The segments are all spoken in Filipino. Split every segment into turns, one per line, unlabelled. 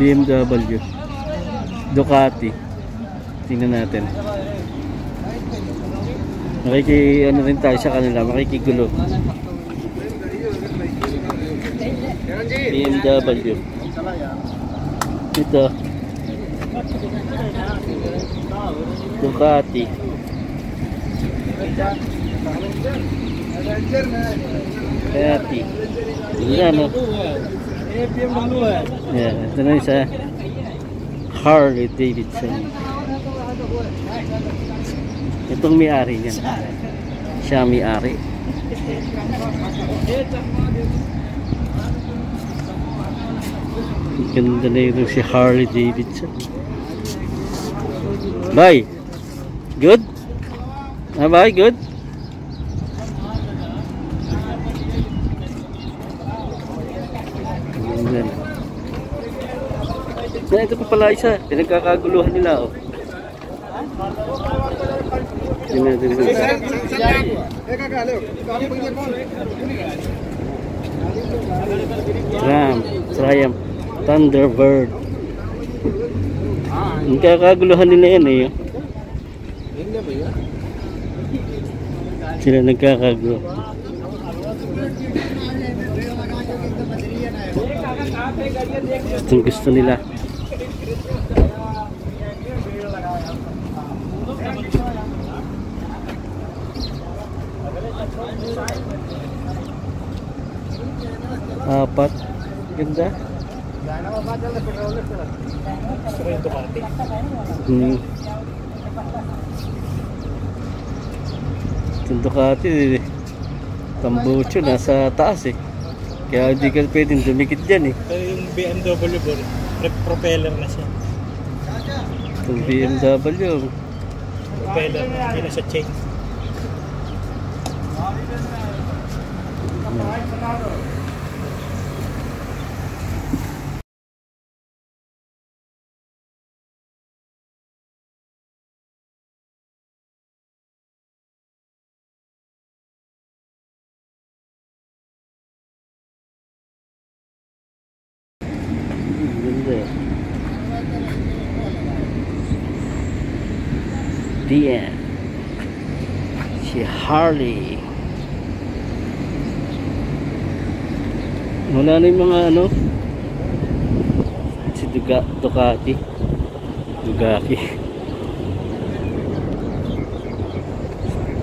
BMW, Ducati. Tingnan natin. Ano rin tayo sa kanila, makikigulo. BMW. Ito. Ducati. Ducati. Yan, no? Yan, ito na isa. Harley Davidson. Itong may-ari niyan. Siya may-ari. Ganda na yun si Harley Davidson. Bye. Good? Bye, good? Ito pa pala isa. Pinagkakaguluhan nila, oh. Triumph Thunderbird. Nagkakaguluhan nila yan, eh. Sila nagkakagulo. Gusto nila. Apat. Ganda. Itong Ducati, tambucho nasa taas, eh. Kaya hindi ka pwedeng dumikit dyan, eh.
Pero yung BMW propeller na siya.
Itong BMW
propeller, hindi na siya chain.
DN si Harley. Wala na yung mga ano, si Ducati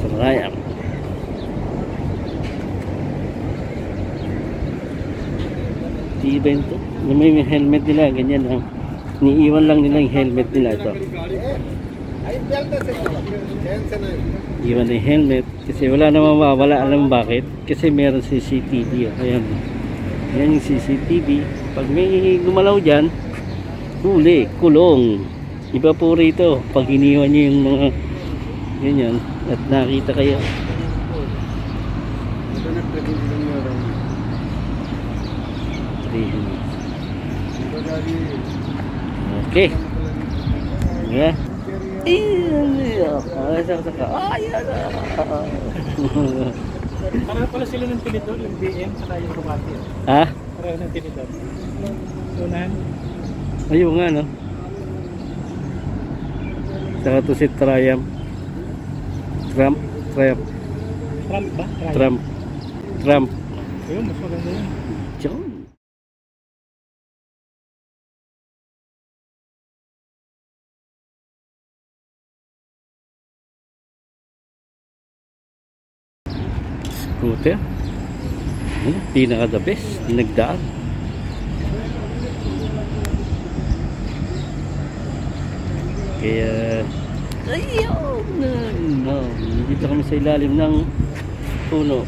Triumph. T-event to. May helmet nila, ganyan lang. Niiwan lang nila yung helmet nila ito. Iwan na yung helmet kasi wala namang mawawala. Alam bakit? Kasi meron CCTV. Ayan. Ayan yung CCTV. Pag may gumalaw dyan, huli, kulong. Iba po rito pag iniwan nyo yung mga ganyan at nakita kayo. Okay. Yeah.
Pareho pala sila ng tinidor, yung BM saka yung Ducati.
Ha?
Pareho ng tinidor. Unahan.
Ayun nga, no? Saka to si Triumph. Trump
ba?
Trump.
Ayun, mas maganda yun.
Diyan. Scooter. Pinaka the best. Nagdaan. Kaya ayun no. Dito kami sa ilalim ng puno.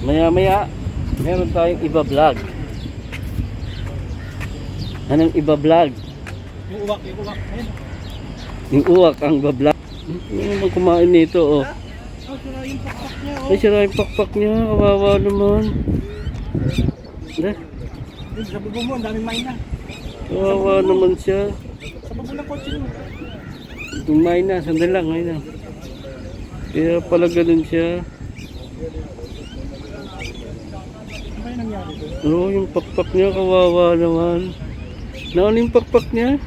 Maya meron tayong iba vlog. Anong iba vlog?
Yung uwak. Ayun.
Yung uwak ang bablog. Yung naman kumain nito, oh.
Sira yung pakpak niya, oh.
Ay, sira yung pakpak niya. Kawawa naman.
Sa bubong mo, ang daming maina.
Kawawa naman siya.
Sa bubong ng kotse mo.
Kumain na, sandali lang, ngayon na. Kaya pala ganun siya.
Ano ba yung nangyari doon?
Oo, yung pakpak niya, kawawa naman. Naon yung pakpak niya?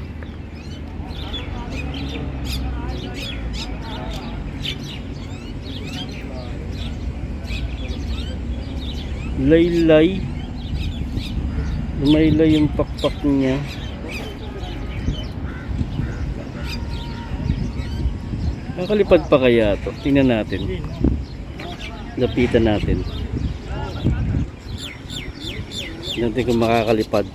Laylay. Lumaylay yung pakpak niya. Nakalipad pa kaya to? Tingnan natin. Lapitan natin. Tingnan natin kung makakalipad.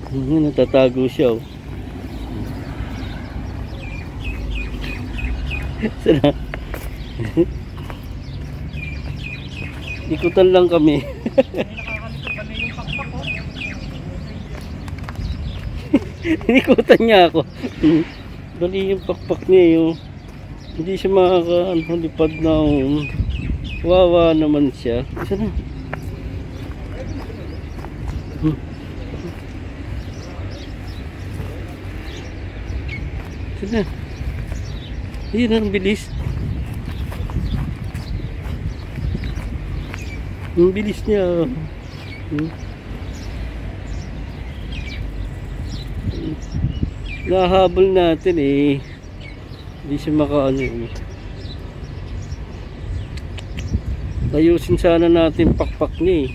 Natatago siya, oh. Sana. Ikutan lang kami. Inikutan niya ako. Bali yung pakpak niya, yung hindi siya makaka-lipad na. Wawa naman siya. Isa na. Isa na. Ayun, ang bilis. Ang bilis niya. Nahabol natin eh. Hindi siya makaano. Ayusin sana natin pakpak niya eh.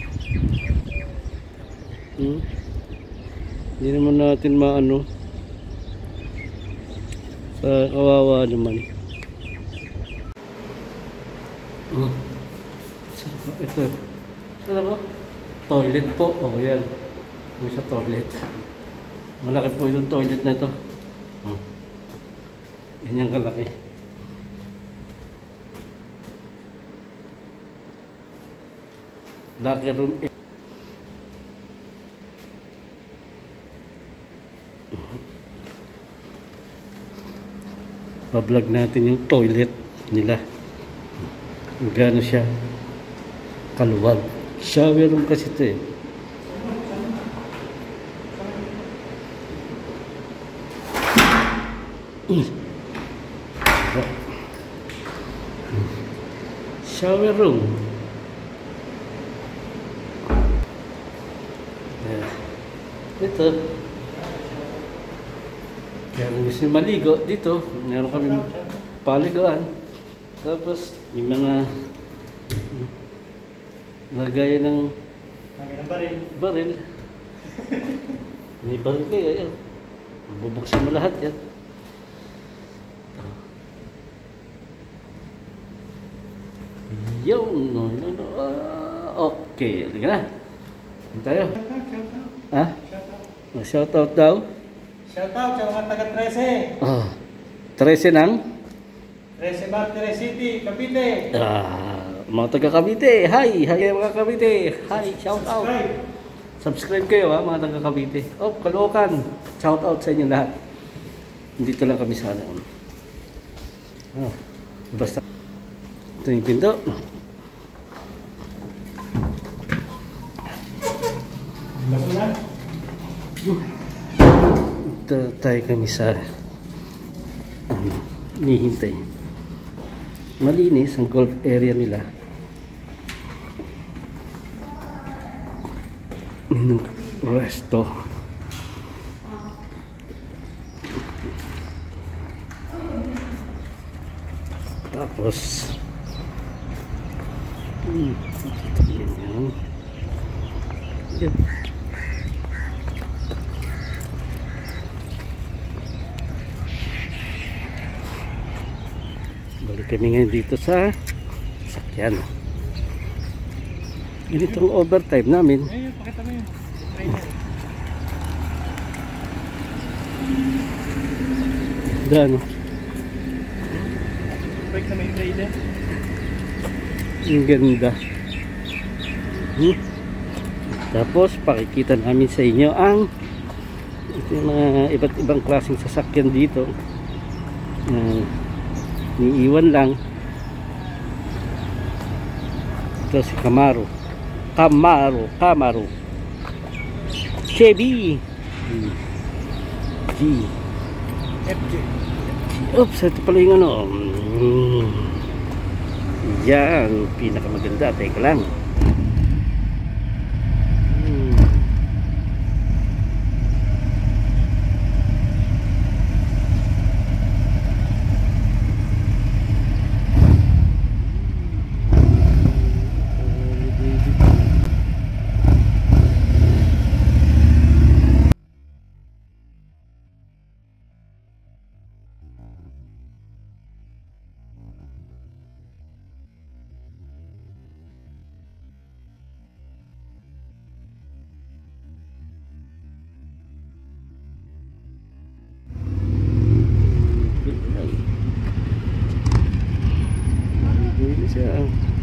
Hindi naman natin maano. Kawawa naman. Ito. Ano ba? Toilet po. O yan. Ito sa toilet. Malaki po yung toilet na ito. Yan yung kalaki. Locker room. Pa-vlog natin yung toilet nila. Gano siya kaluwag. Shower room kasi ito eh. Shower room. Ito. Kaya kung gusto nyo maligo dito, meron kami paliguan. Tapos yung mga lagayan ng baril. May baril kayo, ayan. Bubuksan mo lahat yan. Okay, halika na. Ano tayo? Ha? Shoutout daw?
Shoutout sa mga taga-13.
13 ng?
13 Martires City, Cavite.
Mga taga Cavite. Hi mga Cavite. Hi, shoutout. Subscribe kayo ha, mga taga Cavite. Caloocan. Shoutout sa inyo lahat. Dito lang kami sana. Basta. Ito yung pinto. Ito tayo kami sa hinihintay. Malinis ang golf area nila. Resto. Tapos yan. Balik kami ngayon dito sa sakyan. Ganitong overtime namin.
Pakita mo yun.
Gano?
Break na may trailer.
Ang ganda. Tapos pakikita namin sa inyo ang ito yung mga iba't ibang klaseng sasakyan dito. Niiwan lang. Ito si Camaro. Chevy G.
FJ.
Oops, ito pala yung ano. Yan, pinakamaganda. Teka lang. Hmm. Siya.